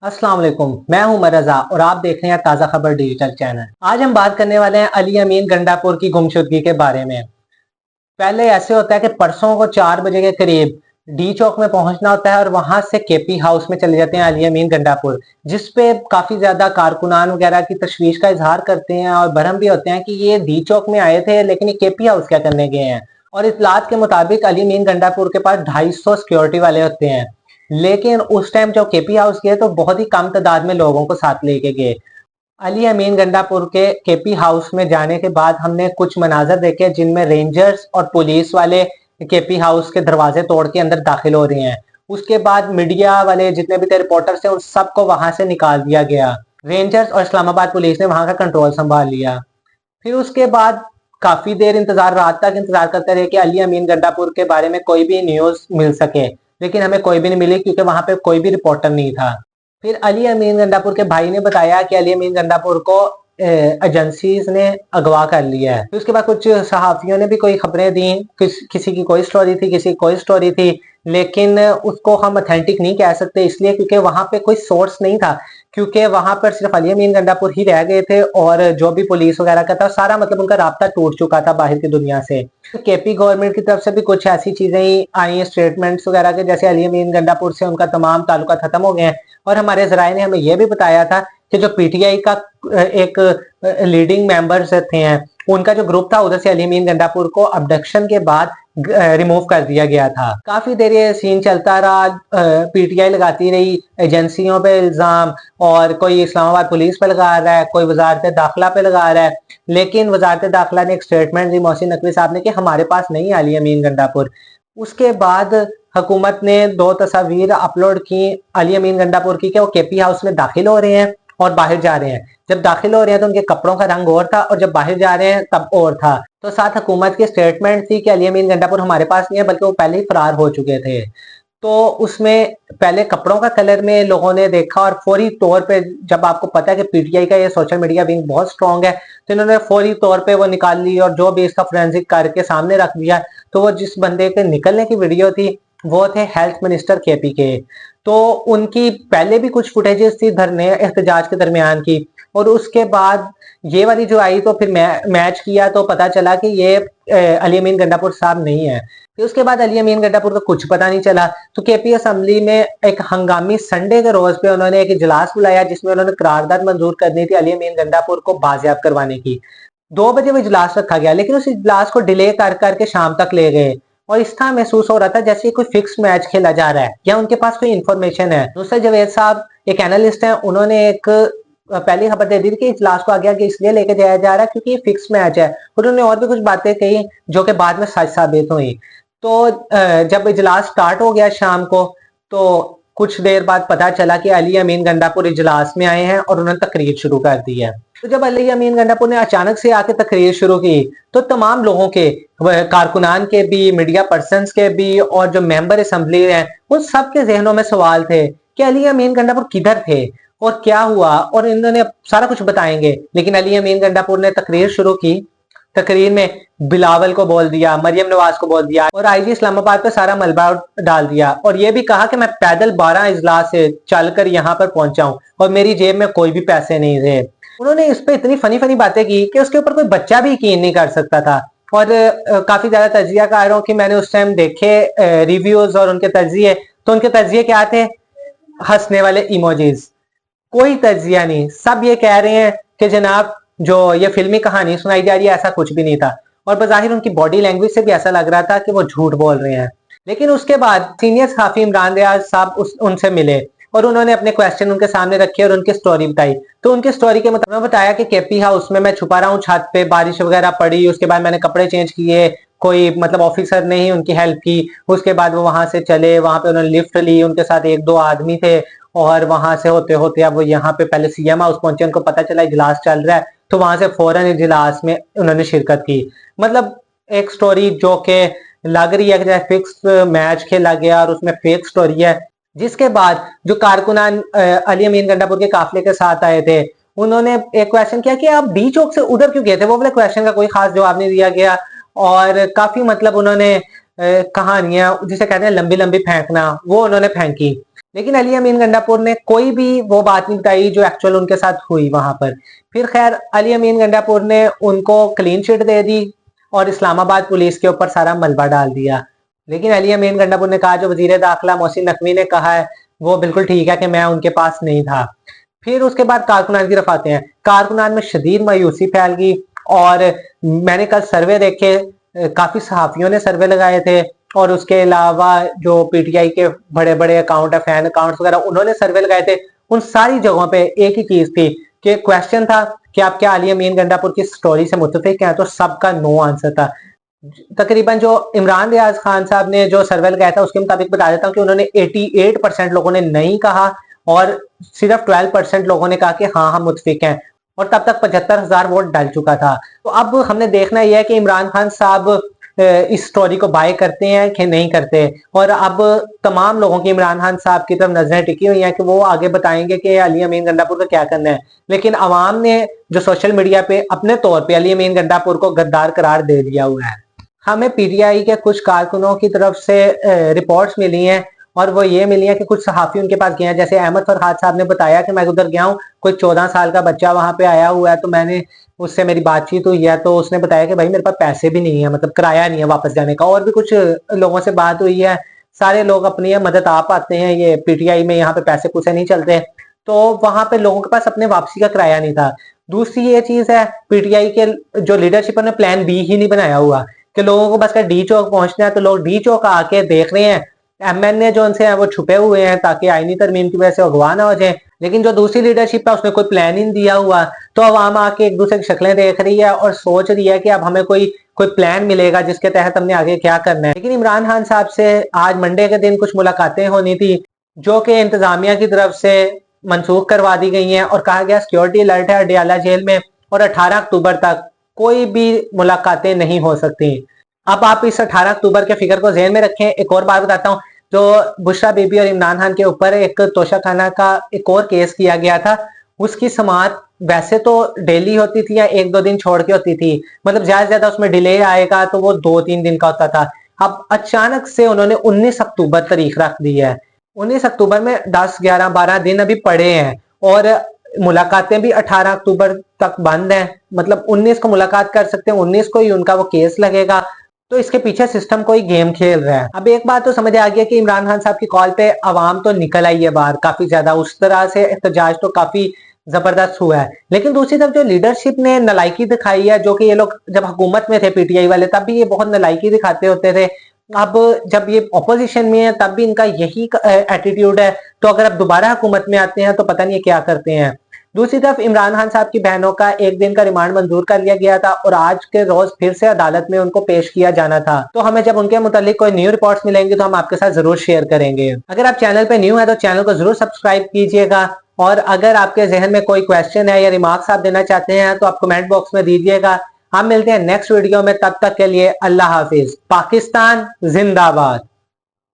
अस्सलाम वालेकुम, मैं हूं मरजा और आप देख रहे हैं ताज़ा खबर डिजिटल चैनल। आज हम बात करने वाले हैं अली अमीन गंडापुर की गुमशुदगी के बारे में। पहले ऐसे होता है कि परसों को 4 बजे के करीब डी चौक में पहुंचना होता है और वहां से केपी हाउस में चले जाते हैं अली अमीन गंडापुर, जिस पे काफी ज्यादा कारकुनान वगैरह की तशवीश का इजहार करते हैं और भरम भी होते हैं कि ये डी चौक में आए थे लेकिन ये केपी हाउस क्या करने गए हैं। और इतलात के मुताबिक अली अमीन गंडापुर के पास 250 सिक्योरिटी वाले होते हैं, लेकिन उस टाइम जब केपी हाउस गए तो बहुत ही कम तादाद में लोगों को साथ लेके गए। अली अमीन गंडापुर के केपी हाउस में जाने के बाद हमने कुछ मनाजर देखे जिनमें रेंजर्स और पुलिस वाले केपी हाउस के दरवाजे तोड़ के अंदर दाखिल हो रहे हैं। उसके बाद मीडिया वाले जितने भी थे रिपोर्टर्स थे उन सबको वहां से निकाल दिया गया। रेंजर्स और इस्लामाबाद पुलिस ने वहां का कंट्रोल संभाल लिया। फिर उसके बाद काफी देर इंतजार, रात तक इंतजार करते रहे कि अली अमीन गंडापुर के बारे में कोई भी न्यूज मिल सके, लेकिन हमें कोई भी नहीं मिली क्योंकि वहां पे कोई भी रिपोर्टर नहीं था। फिर अली अमीन गंडापुर के भाई ने बताया कि अली अमीन गंडापुर को एजेंसीज ने अगवा कर लिया है। फिर उसके बाद कुछ सहाफियों ने भी कोई खबरें दी, किसी की कोई स्टोरी थी, किसी की कोई स्टोरी थी, लेकिन उसको हम ऑथेंटिक नहीं कह सकते इसलिए क्योंकि वहां पे कोई सोर्स नहीं था, क्योंकि वहां पर सिर्फ अली अमीन गंडापुर ही रह गए थे और जो भी पुलिस वगैरह का था सारा मतलब उनका राब्ता टूट चुका था बाहर की दुनिया से। केपी गवर्नमेंट की तरफ से भी कुछ ऐसी चीजें ही आई, स्टेटमेंट्स वगैरह के, जैसे अली अमीन गंडापुर से उनका तमाम ताल्लुका खत्म हो गए हैं। और हमारे जराये ने हमें यह भी बताया था कि जो पीटीआई का एक लीडिंग मेंबर्स थे, उनका जो ग्रुप था उधर से अली अमीन गंडापुर को अबडक्शन के बाद रिमूव कर दिया गया था। काफी देर ये सीन चलता रहा, पीटीआई लगाती रही एजेंसियों पे इल्जाम, और कोई इस्लामाबाद पुलिस पे लगा रहा है, कोई वजारत दाखिला पे लगा रहा है, लेकिन वजारत दाखिला ने एक स्टेटमेंट दी मोहसिन नकवी साहब ने कि हमारे पास नहीं है अली अमीन गंडापुर। उसके बाद हुकूमत ने 2 तस्वीर अपलोड की अली अमीन गंडापुर की कि वो केपी हाउस में दाखिल हो रहे हैं और बाहर जा रहे हैं। जब दाखिल हो रहे हैं तो उनके कपड़ों का रंग और था और जब बाहर जा रहे हैं तब और था। तो साथ हुकूमत की स्टेटमेंट थी कि अली अमीन गंडापुर हमारे पास नहीं है, बल्कि वो पहले ही फरार हो चुके थे। तो उसमें पहले कपड़ों का कलर में लोगों ने देखा और फौरी तौर पे, जब आपको पता है कि पीटीआई का ये सोशल मीडिया विंग बहुत स्ट्रांग है, तो इन्होंने फौरी तौर पे वो निकाल ली और जो भी इसका फोरेंसिक करके सामने रख दिया। तो वो जिस बंदे के निकलने की वीडियो थी वो थे हेल्थ मिनिस्टर केपी के। तो उनकी पहले भी कुछ फुटेजेस थी धरने एहतजाज के दरमियान की, और उसके बाद ये वाली जो आई तो फिर मैच किया तो पता चला कि ये अली अमीन गंडापुर साहब नहीं है। फिर उसके बाद अली अमीन गंडापुर का कुछ पता नहीं चला। तो केपी असेंबली में एक हंगामी संडे के रोज पे उन्होंने एक इजलास बुलाया जिसमें उन्होंने करारदाद मंजूर करनी थी अली अमीन गंडापुर को बाजियाब करवाने की। 2 बजे वो इजलास रखा गया, लेकिन उस इजलास को डिले कर करके शाम तक ले गए और इस तरह महसूस हो रहा था जैसे कोई फिक्स मैच खेला जा रहा है या उनके पास कोई इन्फॉर्मेशन है। नुसरत जवेद साहब एक एनालिस्ट हैं, उन्होंने एक पहली खबर दे दी थी कि इजलास को आगे आगे इसलिए लेके जाया जा रहा है क्योंकि ये फिक्स मैच है। उन्होंने और भी कुछ बातें कही जो कि बाद में सच साबित हुई। तो जब इजलास स्टार्ट हो गया शाम को, तो कुछ देर बाद पता चला कि अली अमीन गंडापुर इजलास में आए हैं और उन्होंने तकरीर शुरू कर दी है। तो जब अली अमीन गंडापुर ने अचानक से आके तकरीर शुरू की तो तमाम लोगों के, कारकुनान के भी, मीडिया पर्सन्स के भी और जो मेंबर असेंबली हैं, उन सबके जहनों में सवाल थे कि अली अमीन गंडापुर किधर थे और क्या हुआ, और इन्होंने सारा कुछ बताएंगे। लेकिन अली अमीन गंडापुर ने तकरीर शुरू की। तकरीर में बिलावल को बोल दिया, मरियम नवाज को बोल दिया और आईजी इस्लामाबाद पे सारा मलबा डाल दिया और ये भी कहा कि मैं पैदल 12 इजलास से चलकर यहाँ पर पहुंचा हूँ और मेरी जेब में कोई भी पैसे नहीं थे। उन्होंने इस पे इतनी फनी फनी बातें की कि उसके ऊपर कोई बच्चा भी यकीन नहीं कर सकता था। और काफी ज्यादा तजियाकारों की मैंने उस टाइम देखे रिव्यूज और उनके तजिए, तो उनके तजिए क्या थे? हंसने वाले इमोजीज, कोई तजिया नहीं। सब ये कह रहे हैं कि जनाब जो ये फिल्मी कहानी सुनाई जा रही है ऐसा कुछ भी नहीं था, और बजाहिर उनकी बॉडी लैंग्वेज से भी ऐसा लग रहा था कि वो झूठ बोल रहे हैं। लेकिन उसके बाद सीनियर सहाफी इमरान रियाज साहब उनसे मिले और उन्होंने अपने क्वेश्चन उनके सामने रखे और उनकी स्टोरी बताई। तो उनकी स्टोरी के मुताबिक बताया कि केपी हाउस में मैं छुपा रहा हूँ छत पे, बारिश वगैरह पड़ी, उसके बाद मैंने कपड़े चेंज किए, कोई मतलब ऑफिसर ने ही उनकी हेल्प की। उसके बाद वो वहां से चले, वहां पे उन्होंने लिफ्ट ली, उनके साथ 1-2 आदमी थे और वहां से होते होते अब वो यहाँ पे पहले सीएम हाउस पहुंचे। उनको पता चला इजलास चल रहा है तो वहां से फौरन इजलास में उन्होंने शिरकत की। मतलब एक स्टोरी जो कि लग रही है कि जैसे फिक्स मैच खेला गया और उसमें फेक स्टोरी है। जिसके बाद जो कारकुनान अली अमीन गंडापुर के काफिले के साथ आए थे, उन्होंने एक क्वेश्चन किया कि आप डी चौक से उधर क्यों गए थे। वो वाले क्वेश्चन का कोई खास जवाब नहीं दिया गया और काफी मतलब उन्होंने कहानियां जिसे कहते हैं लंबी लंबी फेंकना, वो उन्होंने फेंकी। लेकिन अली अमीन गंडापुर ने कोई भी वो बात नहीं बताई जो एक्चुअल उनके साथ हुई वहां पर। फिर खैर अली अमीन गंडापुर ने उनको क्लीन चिट दे दी और इस्लामाबाद पुलिस के ऊपर सारा मलबा डाल दिया। लेकिन अली अमीन गंडापुर ने कहा, जो वजीर दाखिला मोहसिन नकवी ने कहा है वो बिल्कुल ठीक है कि मैं उनके पास नहीं था। फिर उसके बाद कारकुनान की तरफ आते हैं। कारकुनान में शदीद मायूसी फैल गई और मैंने कल सर्वे देखे, काफी सहाफियों ने सर्वे लगाए थे और उसके अलावा जो पीटीआई के बड़े बड़े अकाउंट है, फैन अकाउंट्स वगैरह, उन्होंने सर्वे लगाए थे। उन सारी जगहों पे एक ही चीज थी कि क्वेश्चन था कि आप क्या अली अमीन गंडापुर की स्टोरी से मुत्तफिक हैं, तो सबका नो आंसर था। तकरीबन जो इमरान रियाज खान साहब ने जो सर्वे लगाया था उसके मुताबिक बता देता हूँ कि उन्होंने 88% लोगों ने नहीं कहा और सिर्फ 12% लोगों ने कहा कि हाँ हम मुत्तफिक हैं, और तब तक 75,000 वोट डल चुका था। तो अब हमने देखना यह है कि इमरान खान साहब इस स्टोरी को बाय करते हैं कि नहीं करते। और अब तमाम लोगों की इमरान खान साहब की तरफ नजरें टिकी हुई हैं कि वो आगे बताएंगे कि अली अमीन गंडापुर का क्या करना है। लेकिन अवाम ने जो सोशल मीडिया पे अपने तौर पे अली अमीन गंडापुर को गद्दार करार दे दिया हुआ है। हमें पीटीआई के कुछ कारकुनों की तरफ से रिपोर्ट्स मिली हैं और वो ये मिली है कि कुछ सहाफी उनके पास गए हैं। जैसे अहमद फरहाद साहब ने बताया कि मैं उधर गया हूँ, कोई 14 साल का बच्चा वहां पे आया हुआ है, तो मैंने उससे मेरी बातचीत हुई है, तो उसने बताया कि भाई मेरे पास पैसे भी नहीं है, मतलब किराया नहीं है वापस जाने का। और भी कुछ लोगों से बात हुई है। सारे लोग अपनी मदद आप आते हैं, ये पीटीआई में यहाँ पे पैसे पूसे नहीं चलते, तो वहां पे लोगों के पास अपने वापसी का किराया नहीं था। दूसरी ये चीज है, पीटीआई के जो लीडरशिप ने प्लान बी ही नहीं बनाया हुआ कि लोगों को बस डी चौक पहुंचना है, तो लोग डी चौक आके देख रहे हैं। एमएनए जो उनसे है वो छुपे हुए हैं ताकि आईनी तरमीम की वजह से अगवा ना हो जाए। लेकिन जो दूसरी लीडरशिप है उसने कोई प्लान ही नहीं दिया हुआ, तो अवाम आके एक दूसरे की शक्लें देख रही है और सोच रही है कि अब हमें कोई कोई प्लान मिलेगा जिसके तहत हमने आगे क्या करना है। लेकिन इमरान खान साहब से आज मंडे के दिन कुछ मुलाकातें होनी थी जो कि इंतजामिया की तरफ से मनसूख करवा दी गई हैं और कहा गया सिक्योरिटी अलर्ट है अडयाला जेल में और 18 अक्टूबर तक कोई भी मुलाकातें नहीं हो सकती। अब आप इस 18 अक्टूबर के फिगर को ज़हन में रखें। एक और बात बताता हूँ, जो बुशरा बीबी और इमरान खान के ऊपर एक तोशाखाना का एक और केस किया गया था, उसकी समाअत वैसे तो डेली होती थी या एक दो दिन छोड़ के होती थी, मतलब ज्यादा से ज्यादा उसमें डिले आएगा तो वो 2-3 दिन का होता था। अब अचानक से उन्होंने 19 अक्टूबर तारीख रख दी है। 19 अक्टूबर में 10, 11, 12 दिन अभी पड़े हैं और मुलाकातें भी 18 अक्टूबर तक बंद हैं। मतलब 19 को मुलाकात कर सकते हैं, 19 को ही उनका वो केस लगेगा। तो इसके पीछे सिस्टम कोई गेम खेल रहा है। अब एक बात तो समझ आ गया कि इमरान खान साहब की कॉल पे आवाम तो निकल आई है बाहर काफी ज्यादा, उस तरह से एहतजाज तो काफी जबरदस्त हुआ है। लेकिन दूसरी तरफ जो लीडरशिप ने नलायकी दिखाई है, जो कि ये लोग जब हुकूमत में थे पीटीआई वाले तब भी ये बहुत नलायकी दिखाते होते थे, अब जब ये ऑपोजिशन में है तब भी इनका यही एटीट्यूड है, तो अगर अब दोबारा हुकूमत में आते हैं तो पता नहीं क्या करते हैं। दूसरी तरफ इमरान खान साहब की बहनों का एक दिन का रिमांड मंजूर कर लिया गया था और आज के रोज फिर से अदालत में उनको पेश किया जाना था। तो हमें जब उनके मुतालिक कोई न्यू रिपोर्ट्स मिलेंगी तो हम आपके साथ जरूर शेयर करेंगे। अगर आप चैनल पे न्यू है तो चैनल को जरूर सब्सक्राइब कीजिएगा और अगर आपके जहन में कोई क्वेश्चन है या रिमार्क्स आप देना चाहते हैं तो आप कमेंट बॉक्स में दीजिएगा। हम मिलते हैं नेक्स्ट वीडियो में, तब तक के लिए अल्लाह हाफिज। पाकिस्तान जिंदाबाद।